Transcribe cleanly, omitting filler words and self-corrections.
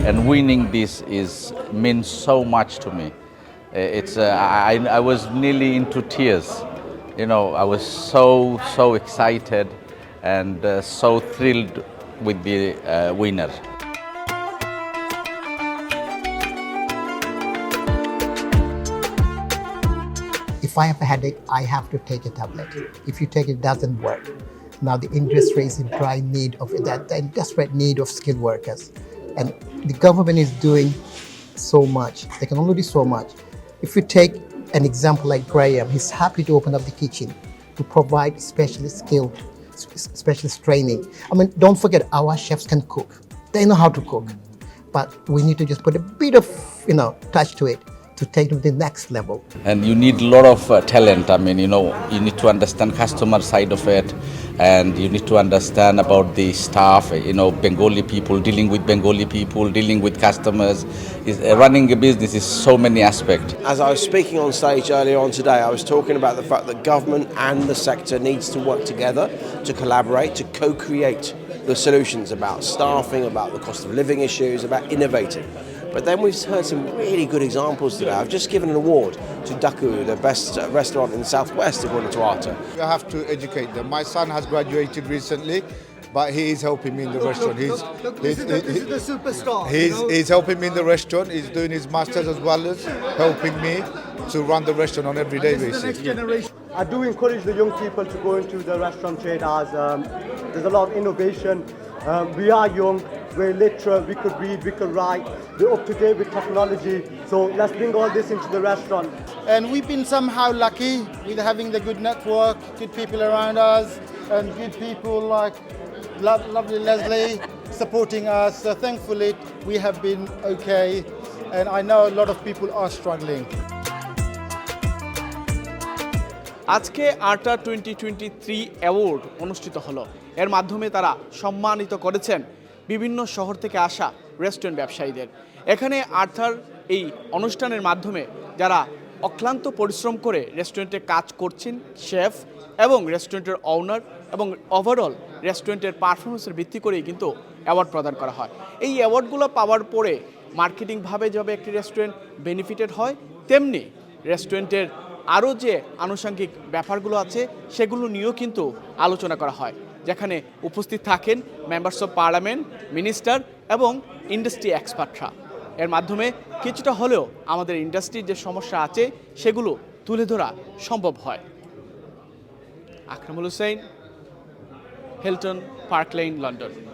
and winning this is means so much to me. I was nearly into tears. You know, I was so excited and so thrilled with the winner. If I have a headache, I have to take a tablet. If you take it, it doesn't work. Now the industry is in prime need of that, in desperate need of skilled workers. And the government is doing so much. They can only do so much. If you take an example like Graham, he's happy to open up the kitchen to provide specialist skill, specialist training. I mean, don't forget, our chefs can cook. They know how to cook. But we need to just put a bit of, touch to it to take it to the next level. And you need a lot of talent. I mean, you need to understand customer side of it, and you need to understand about the staff, Bengali people, dealing with Bengali people, dealing with customers. Running a business is so many aspects. As I was speaking on stage earlier on today, I was talking about the fact that government and the sector needs to work together, to collaborate, to co-create the solutions about staffing, about the cost of living issues, about innovating. But then we've heard some really good examples today. I've just given an award to Daku, the best restaurant in the southwest, according to Arta. You have to educate them. My son has graduated recently, but he is helping me in the restaurant. This is the superstar. He's helping me in the restaurant. He's doing his masters as well as helping me to run the restaurant on every day basis. The next generation. I do encourage the young people to go into the restaurant trade as there's a lot of innovation. We are young, we're literate, we could read, we could write, we're up to date with technology, so let's bring all this into the restaurant. And we've been somehow lucky with having the good network, good people around us, and good people like lovely Leslie supporting us. So thankfully we have been okay, and I know a lot of people are struggling. আজকে আর্টা 2023 award অনুষ্ঠিত হলো। এর মাধ্যমে তারা সম্মানিত করেছেন বিভিন্ন শহর থেকে আসা রেস্টুরেন্ট ব্যবসায়ীদের। এখানে আর্থার এই অনুষ্ঠানের মাধ্যমে যারা অক্লান্ত পরিশ্রম করে রেস্টুরেন্টে কাজ করছেন, শেফ এবং রেস্টুরেন্টের ওনার এবং ওভারঅল রেস্টুরেন্টের পারফরমেন্সের ভিত্তি করেই কিন্তু অ্যাওয়ার্ড প্রদান করা হয়। এই অ্যাওয়ার্ডগুলো পাওয়ার পরে মার্কেটিংভাবে যেভাবে একটি রেস্টুরেন্ট বেনিফিটেড হয়, তেমনি রেস্টুরেন্টের আরও যে আনুষঙ্গিক ব্যাপারগুলো আছে সেগুলো নিয়েও কিন্তু আলোচনা করা হয়, যেখানে উপস্থিত থাকেন মেম্বার্স অফ পার্লামেন্ট, মিনিস্টার এবং ইন্ডাস্ট্রি এক্সপার্টরা। এর মাধ্যমে কিছুটা হলেও আমাদের ইন্ডাস্ট্রির যে সমস্যা আছে সেগুলো তুলে ধরা সম্ভব হয়। Akramul Hossain, Hilton, park lane, London.